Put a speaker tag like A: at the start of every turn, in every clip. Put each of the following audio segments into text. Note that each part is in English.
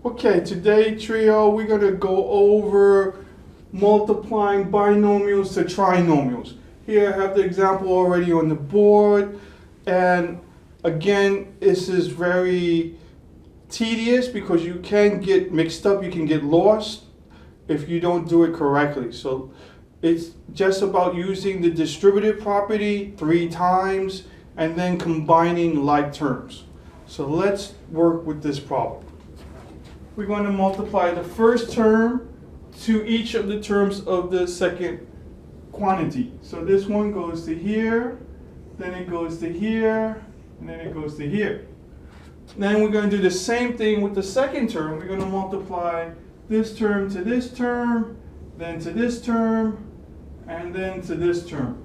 A: Okay, today, Trio, we're going to go over multiplying binomials to trinomials. Here I have the example already on the board, and again, this is very tedious because you can get mixed up, you can get lost if you don't do it correctly. So it's just about using the distributive property 3 times and then combining like terms. So let's work with this problem. We're going to multiply the first term to each of the terms of the second quantity. So this one goes to here, then it goes to here, and then it goes to here. Then we're going to do the same thing with the second term. We're going to multiply this term to this term, then to this term, and then to this term.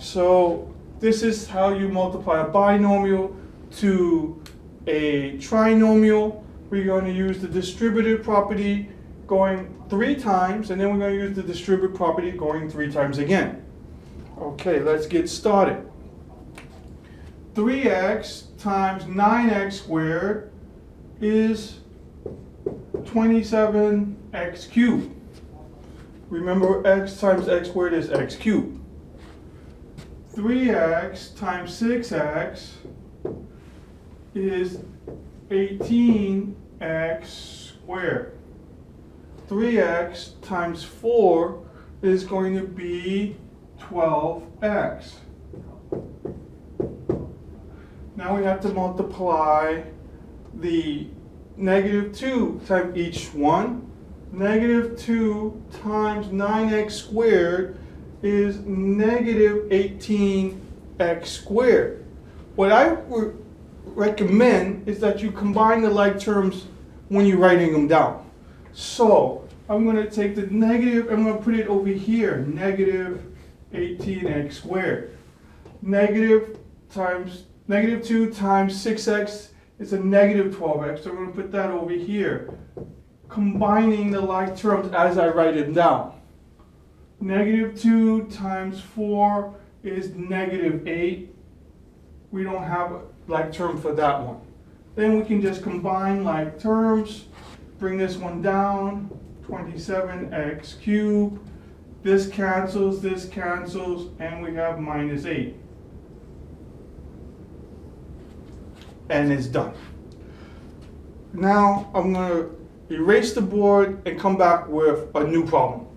A: So this is how you multiply a binomial to a trinomial. We're going to use the distributive property going 3 times, and then we're going to use the distributive property going 3 times again. Okay, let's get started. 3x times 9x squared is 27x cubed. Remember, x times x squared is x cubed. 3x times 6x is 18x squared. 3x times 4 is going to be 12x. Now we have to multiply the -2 times each one. -2 times 9x squared is -18x squared. What I would recommend is that you combine the like terms when you're writing them down. So I'm going to take the negative, I'm going to put it over here, -18x squared. -2 times 6x is a -12x, so I'm going to put that over here. Combining the like terms as I write it down. -2 times 4 is -8. We don't have a like term for that one. Then we can just combine like terms, bring this one down, 27x cubed. This cancels, and we have -8. And it's done. Now I'm going to erase the board and come back with a new problem.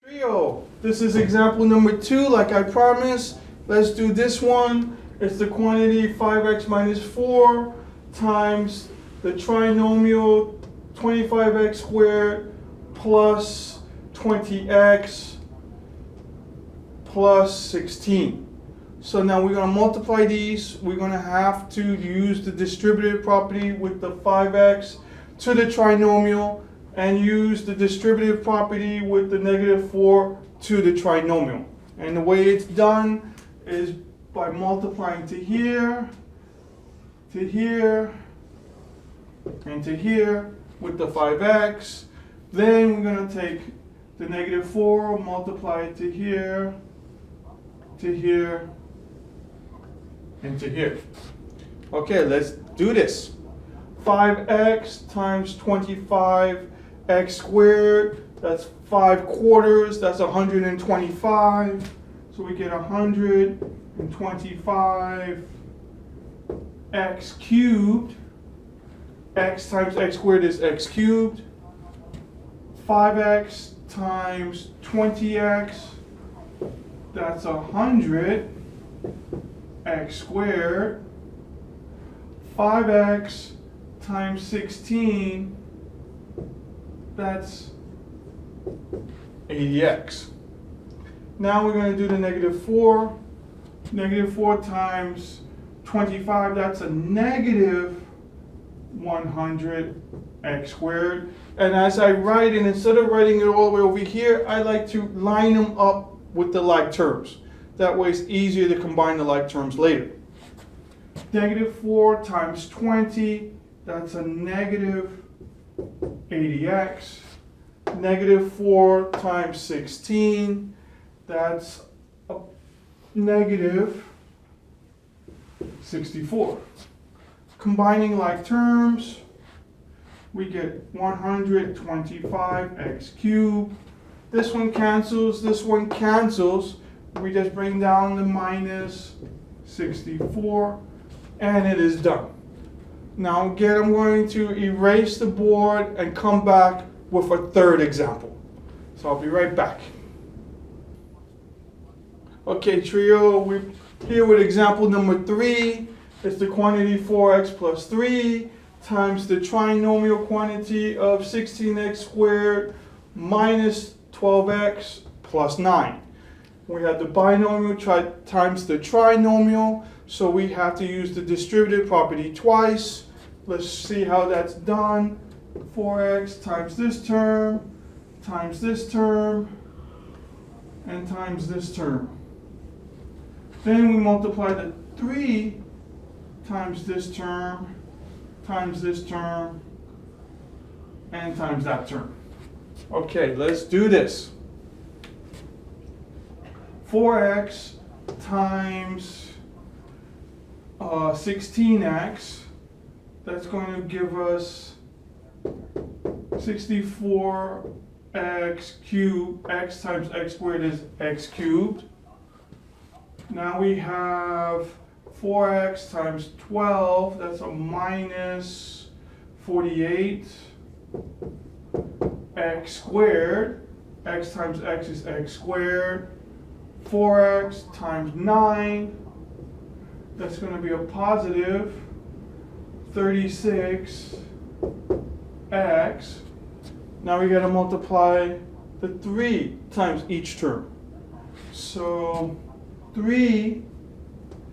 A: Trio, this is example number 2, like I promised. Let's do this one. It's the quantity 5x minus 4 times the trinomial 25x squared plus 20x plus 16. So now we're going to multiply these. We're going to have to use the distributive property with the 5x to the trinomial and use the distributive property with the -4 to the trinomial. And the way it's done is by multiplying to here, and to here with the 5x. Then we're going to take the -4, multiply it to here, and to here. Okay, let's do this. 5x times 25x squared, that's 5/4, that's 125. So we get 125x cubed. X times x squared is x cubed. 5x times 20x, that's 100x squared. 5x times 16, that's 80x. Now we're going to do the -4. -4 times 25, that's a -100x squared. And as I write it, instead of writing it all the way over here, I like to line them up with the like terms. That way it's easier to combine the like terms later. -4 times 20, that's a -80x. -4 times 16, that's a -64. Combining like terms, we get 125x cubed. This one cancels, this one cancels. We just bring down the minus 64, and it is done. Now again, I'm going to erase the board and come back with a third example. So I'll be right back. Okay, trio, we're here with example number 3. It's the quantity 4x plus 3 times the trinomial quantity of 16x squared minus 12x plus 9. We have the binomial times the trinomial, so we have to use the distributive property twice. Let's see how that's done. 4x times this term, times this term, and times this term. Then we multiply the 3 times this term, times this term, and times that term. Okay, let's do this. 4x times 16x, that's going to give us 64x cubed. X times x squared is x cubed. Now we have 4x times 12, that's a minus 48 x squared. X times x is x squared. 4x times 9, that's going to be a positive 36x. Now we got to multiply the 3 times each term. So 3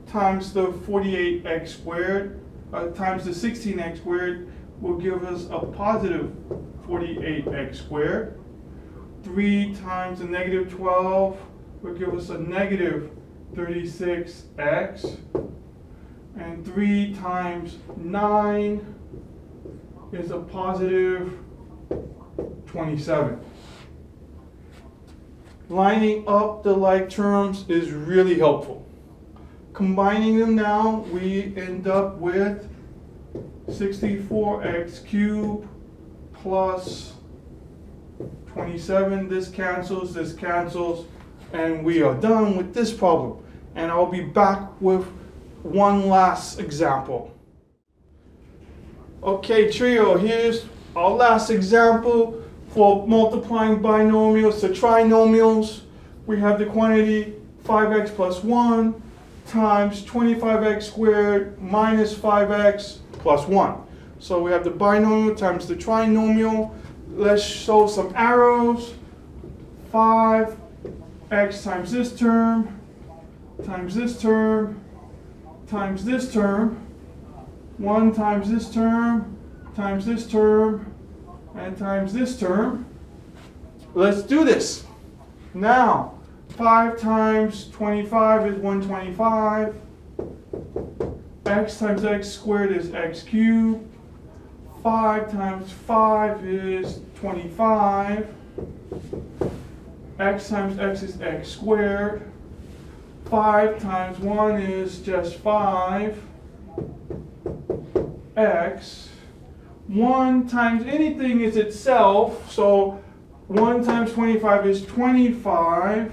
A: times the 48x squared times the 16x squared will give us a positive 48x squared. 3 times the negative 12 will give us a negative 36x. And 3 times 9 is a positive 27. Lining up the like terms is really helpful. Combining them now, we end up with 64x cubed plus 27. This cancels, and we are done with this problem. And I'll be back with one last example. Okay, trio, here's our last example for multiplying binomials to trinomials. We have the quantity 5x plus 1 times 25x squared minus 5x plus 1. So we have the binomial times the trinomial. Let's show some arrows. 5x times this term, times this term, times this term. 1 times this term, times this term, and times this term. Let's do this. Now, 5 times 25 is 125. X times x squared is x cubed. 5 times 5 is 25. X times x is x squared. 5 times 1 is just 5. X. 1 times anything is itself, so 1 times 25 is 25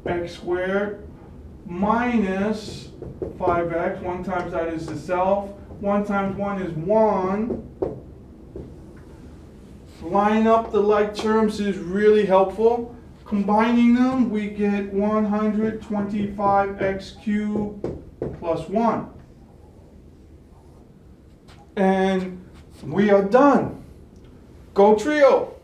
A: x squared minus 5x. 1 times that is itself. 1 times 1 is 1. Line up the like terms is really helpful. Combining them, we get 125x cubed plus 1. And we are done. Go trio!